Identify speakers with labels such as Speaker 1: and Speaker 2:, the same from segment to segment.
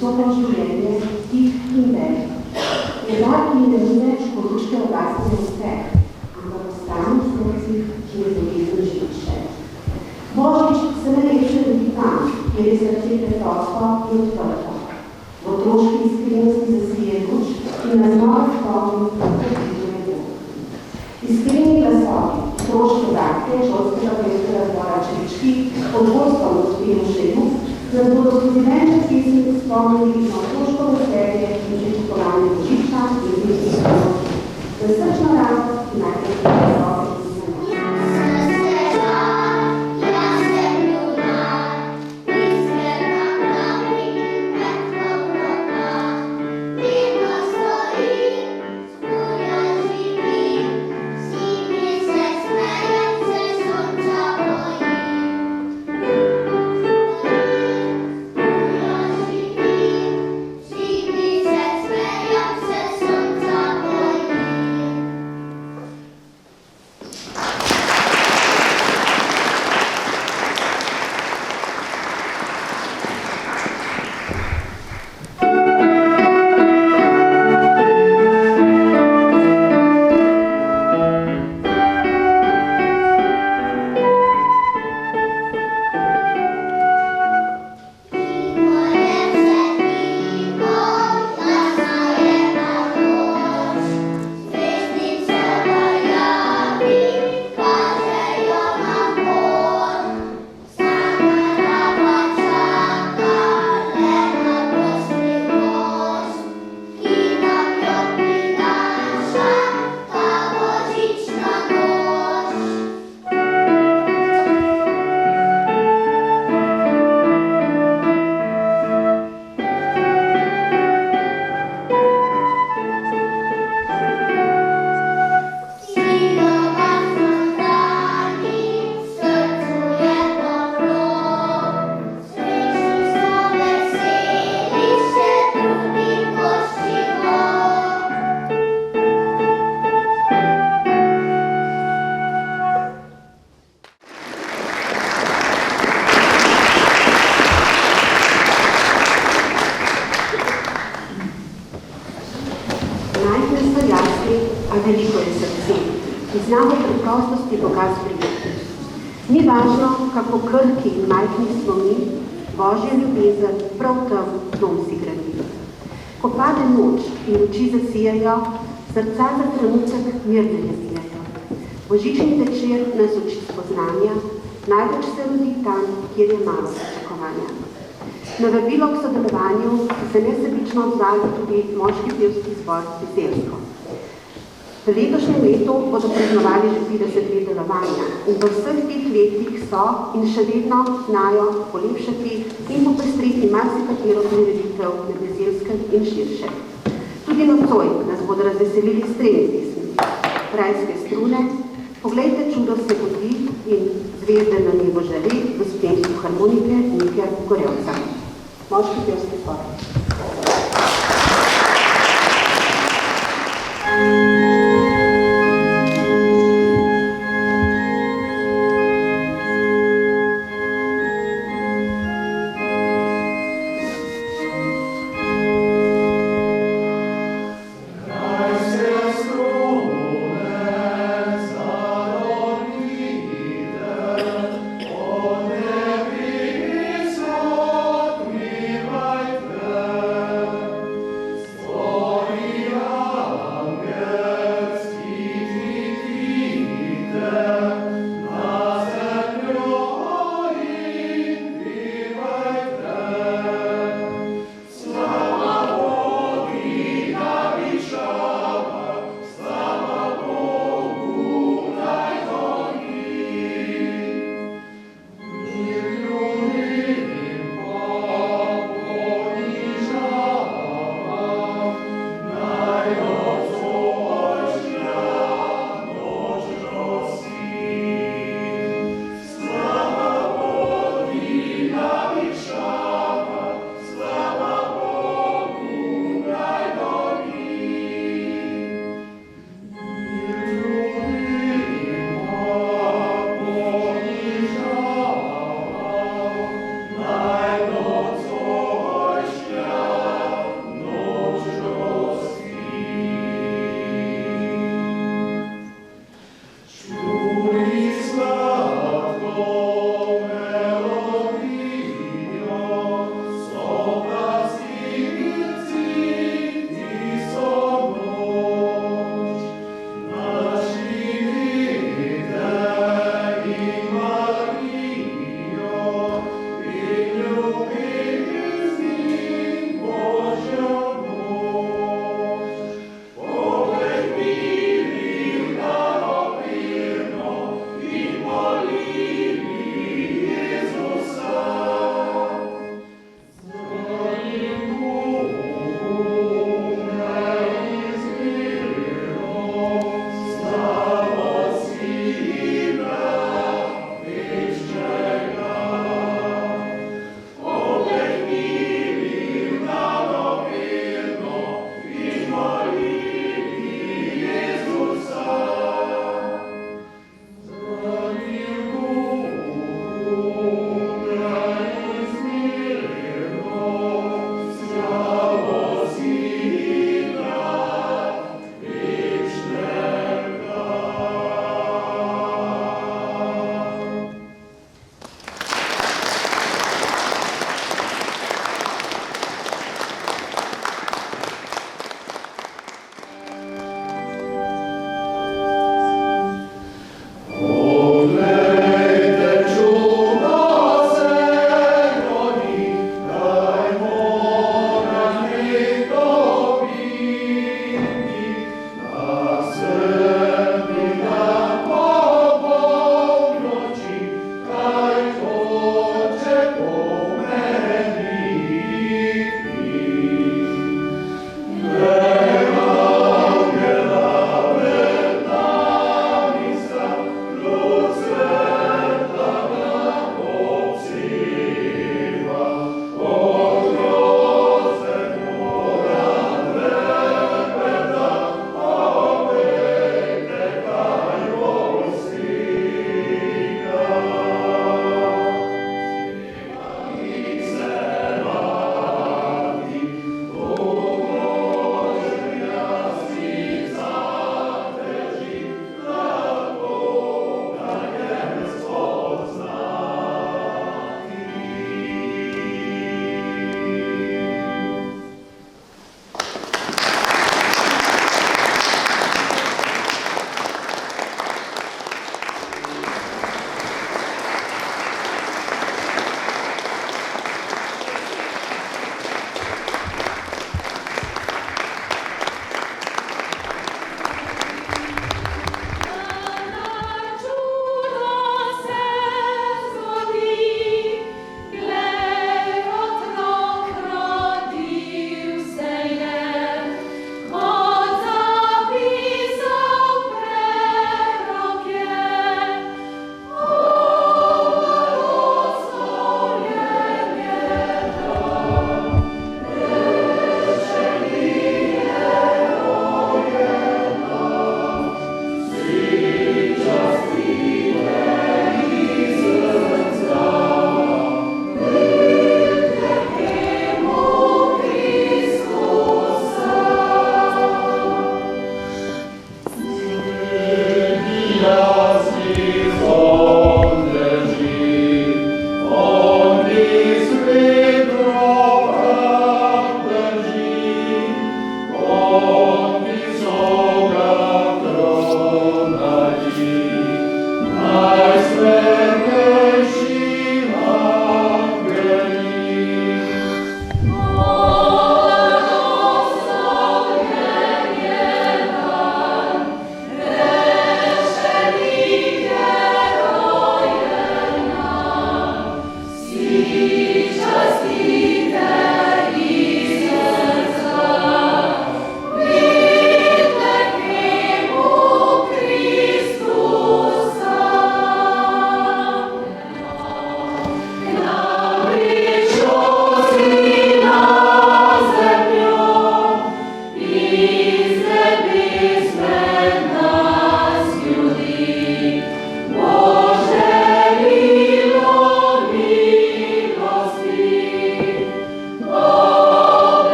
Speaker 1: vso to življenje tih in več. Je dar, ki ne ni več poručke ogasne uspeh, ampak ostane v srcih, ki je zavezno živišče. Božič se najlepše rodi tam, kjer je srce preprosto in odprto. V otroški iskrenosti zasije luč in nas znova spomni, kako viduje Bog. Iskreni glasovi, otroške bratke, šolskega pevskega zbora Čelički, pod vodstvom gospodinu Šeju, nas bodo skozi venček pesmi spomnili na otroško veselje in pričakovanje Božiča in zimskih noči. To je srčno radost in najprej glasovi. Ni važno, kako krhki in majhni smo mi, Božja ljubezen prav tam dom si gradi. Ko pade noč in oči zasijajo, srca za trenutek mirne jazijajo. Božični večer nas uči spoznanja, največ se rodi tam, kjer je malo pričakovanja. Na vabilo k sodelovanju se nesebično odzvali tudi moški pevski zbor Bizeljsko. V letošnjem letu bodo praznovali že 50 let delovanja in v vseh teh letih so in še vedno znajo polepšati in popestriti marsikatero prireditev na Bizeljskem in širše. Tudi nocoj nas bodo razveselili stremi pesmi, Rajske strune, Poglejte, čudo se godi in Zvezde na nebo žari v spremstvu harmonike Nike Gorevca. Moški pevski zbor.
Speaker 2: Thank you.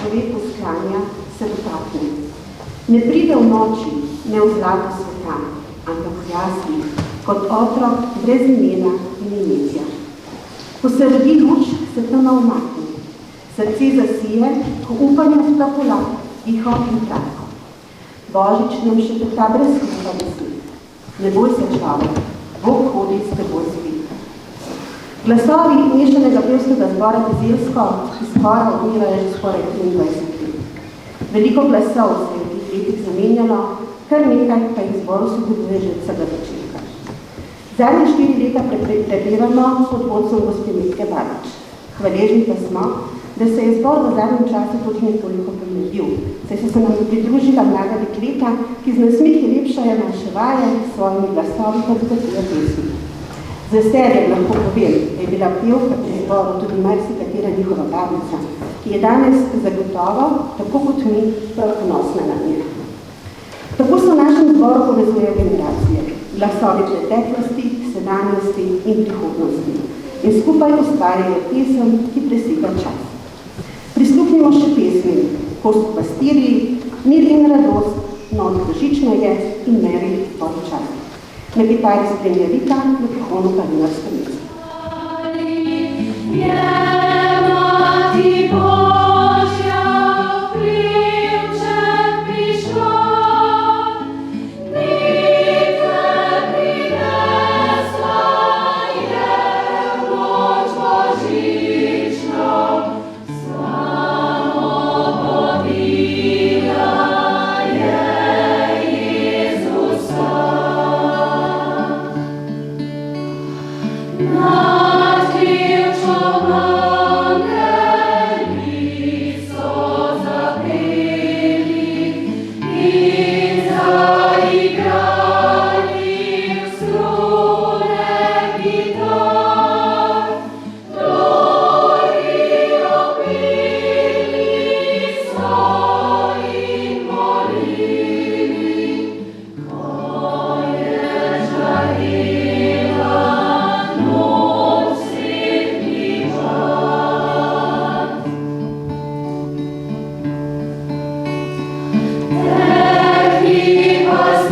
Speaker 1: človeku sklanja, se dotakne. Ne pride v noči, ne v zlatu sveta, ampak jasni, kot otrok brez imena in imetja. Ko se rodi luč, se tema umakne. Srce zasije, ko upanje vstapola, tiho in kratko. Božič nam še ta brez hrupa misli. Ne boj se človek, Bog hodi s teboj spet. Glasovi mešanega pevskega zbora Bizelsko iz zbora odmirajo že skoraj 23 let. Veliko glasov se je v teh letih zamenjalo, kar nekaj pa jih zboru sodeluje že od vsega začetka. Zadnje 4 leta prepevamo pod vodstvom gospe Mitke Barič. Hvaležni pa smo, da se je zbor v zadnjem času tudi nekoliko pomenil, saj so se nam pridružila mlada dekleta, ki z nasmihi lepšajo naše vaje, s svojimi glasovi pa zgatijo pesmi. Z veseljem lahko povem, da je bila pevka pri zboru tudi marsikatera njihova babica, ki je danes zagotovo, tako kot mi, prav ponosna na nje. Tako so v našem zboru povezujejo generacije, glasovi preteklosti, sedanjosti in prihodnosti in skupaj ustvarjajo pesem, ki presega čas. Prisluhnimo še pesmi Kost pastirji, Mir in radost, Not božična je in Meri tvoj čas. Na kitari spremlja Vita, na pihonu pa Dinar Stolica.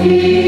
Speaker 2: Thank you.